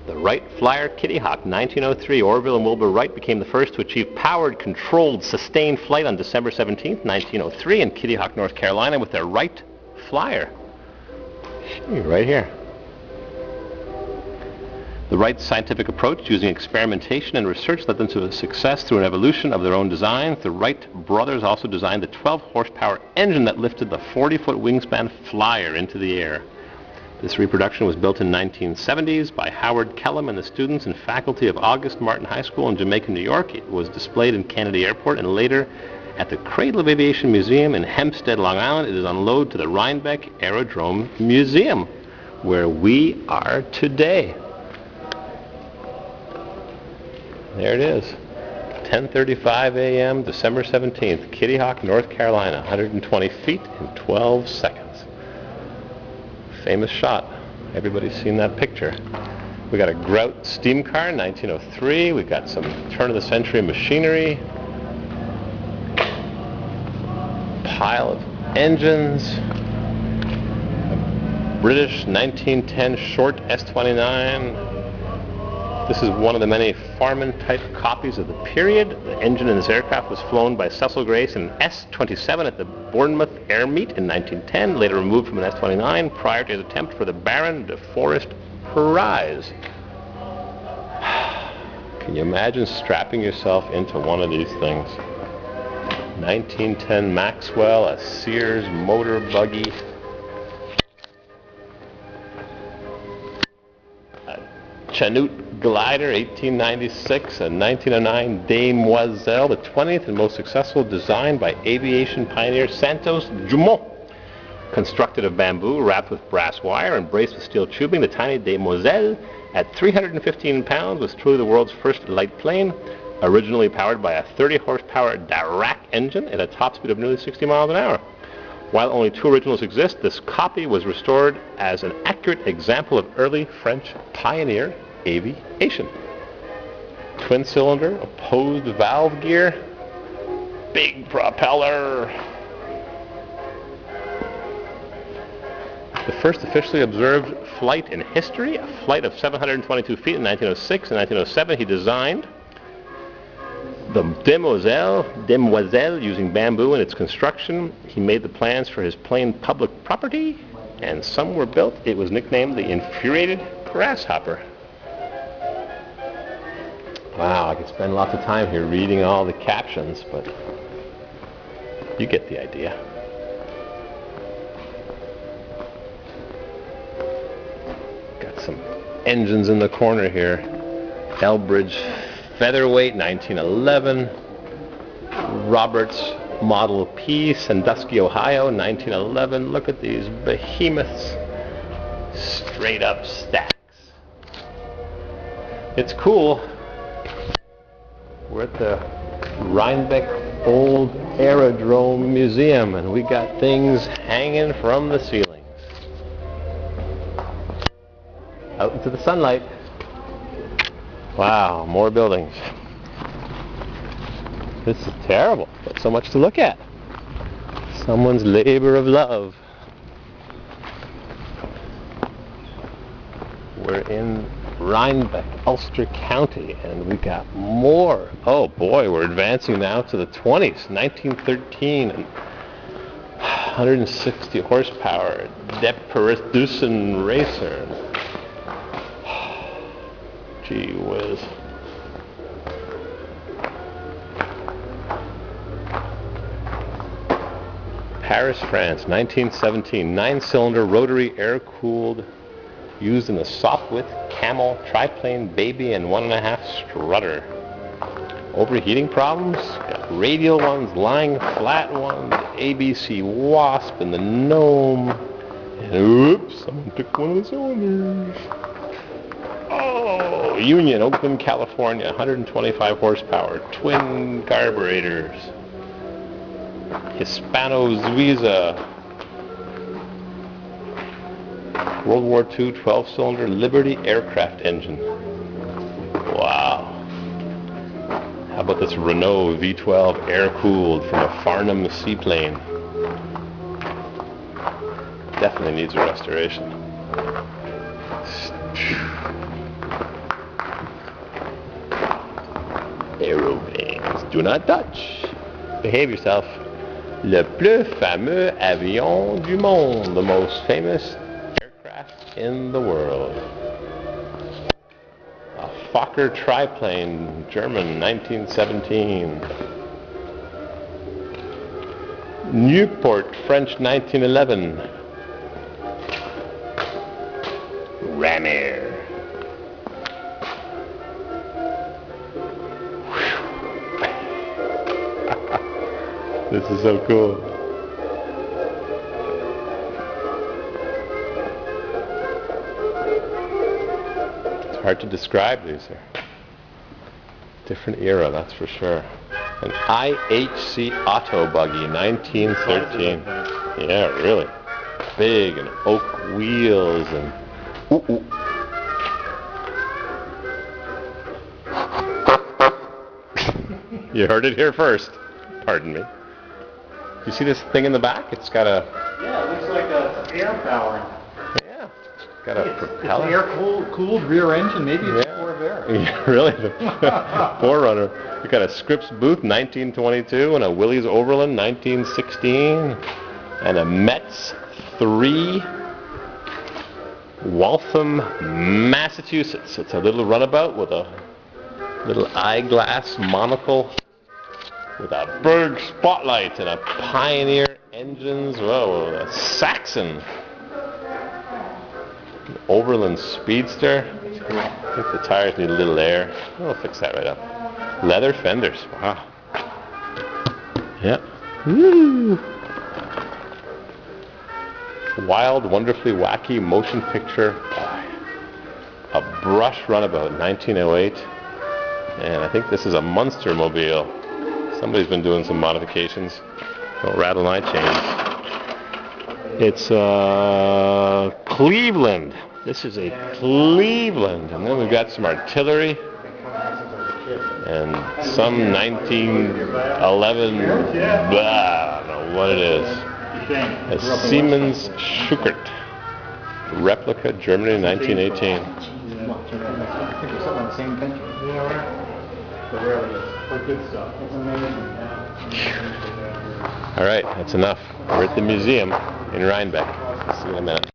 The Wright Flyer Kittyhawk, 1903. Orville and Wilbur Wright became the first to achieve powered, controlled, sustained flight on December 17, 1903 in Kittyhawk, North Carolina with their Wright Flyer. Right here. The Wright's scientific approach, using experimentation and research, led them to success through an evolution of their own designs. The Wright brothers also designed the 12-horsepower engine that lifted the 40-foot wingspan Flyer into the air. This reproduction was built in the 1970s by Howard Kellum and the students and faculty of August Martin High School in Jamaica, New York. It was displayed in Kennedy Airport and later at the Cradle of Aviation Museum in Hempstead, Long Island. It is on load to the Rhinebeck Aerodrome Museum, where we are today. There it is, 10:35 a.m., December 17th, Kittyhawk, North Carolina, 120 feet in 12 seconds. Famous shot. Everybody's seen that picture. We got a Grout steam car, 1903. We got some turn-of-the-century machinery. Pile of engines. A British 1910 short S-29. This is one of the many Farman-type copies of the period. The engine in this aircraft was flown by Cecil Grace in an S-27 at the Bournemouth Air Meet in 1910, later removed from an S-29 prior to his attempt for the Baron de Forest Prize. Can you imagine strapping yourself into one of these things? 1910 Maxwell, a Sears motor buggy. Chanute glider, 1896, a 1909 Demoiselle, the 20th and most successful design by aviation pioneer Santos Dumont. Constructed of bamboo, wrapped with brass wire and braced with steel tubing, the tiny Demoiselle, at 315 pounds, was truly the world's first light plane, originally powered by a 30-horsepower Dirac engine at a top speed of nearly 60 miles an hour. While only two originals exist, this copy was restored as an accurate example of early French pioneer aviation. Twin cylinder, opposed valve gear, big propeller. The first officially observed flight in history, a flight of 722 feet in 1906 and 1907, he designed the Demoiselle using bamboo in its construction. He made the plans for his plane public property, and some were built. It was nicknamed the Infuriated Grasshopper. Wow, I could spend lots of time here reading all the captions, but you get the idea. Got some engines in the corner here. Elbridge Featherweight, 1911. Roberts Model P, Sandusky, Ohio, 1911. Look at these behemoths. Straight up stacks. It's cool. We're at the Rhinebeck Old Aerodrome Museum, and we got things hanging from the ceilings. Out into the sunlight. Wow, more buildings. This is terrible, but so much to look at. Someone's labor of love. We're in Rhinebeck, Ulster County, and we got more. Oh boy, we're advancing now to the 20s. 1913, and 160 horsepower, Deperdusen racer. Gee whiz. Paris, France, 1917. 9-cylinder rotary air-cooled, used in the soft-width Camel triplane baby and 1.5 strutter. Overheating problems? Got radial ones, lying flat ones, ABC Wasp and the Gnome. And oops, someone took one of the cylinders. Oh, Union, Oakland, California, 125 horsepower, twin carburetors. Hispano-Suiza. World War II 12-cylinder Liberty aircraft engine. Wow. How about this Renault V12 air-cooled from a Farnham seaplane? Definitely needs a restoration. Do not touch. Behave yourself. Le plus fameux avion du monde. The most famous aircraft in the world. A Fokker triplane, German, 1917. Newport, French, 1911. Ramier. This is so cool. It's hard to describe. These are different era, that's for sure. An IHC Auto Buggy, 1913. Yeah, really. Big and oak wheels and You heard it here first. Pardon me. You see this thing in the back? It's got a... Yeah, it looks like a air power. Yeah. It's got a propeller. It's an air-cooled rear engine. Maybe it's a Corvair. Yeah, really. The Forerunner. We got a Scripps Booth, 1922, and a Willys Overland, 1916, and a Metz 3, Waltham, Massachusetts. It's a little runabout with a little eyeglass monocle with a Berg spotlight and a Pioneer engines. Whoa, a Saxon. An Overland Speedster. I think the tires need a little air. We'll fix that right up. Leather fenders. Wow. Yep. Woo. Wild, wonderfully wacky motion picture. A brush runabout, 1908. And I think this is a Munster mobile. Somebody's been doing some modifications. Don't rattle my chains. It's Cleveland. This is a Cleveland. And then we've got some artillery. And some 1911, I don't know what it is. A Siemens Schuckert. Replica, Germany, 1918. All right, that's enough. We're at the museum in Rhinebeck. See you in a minute.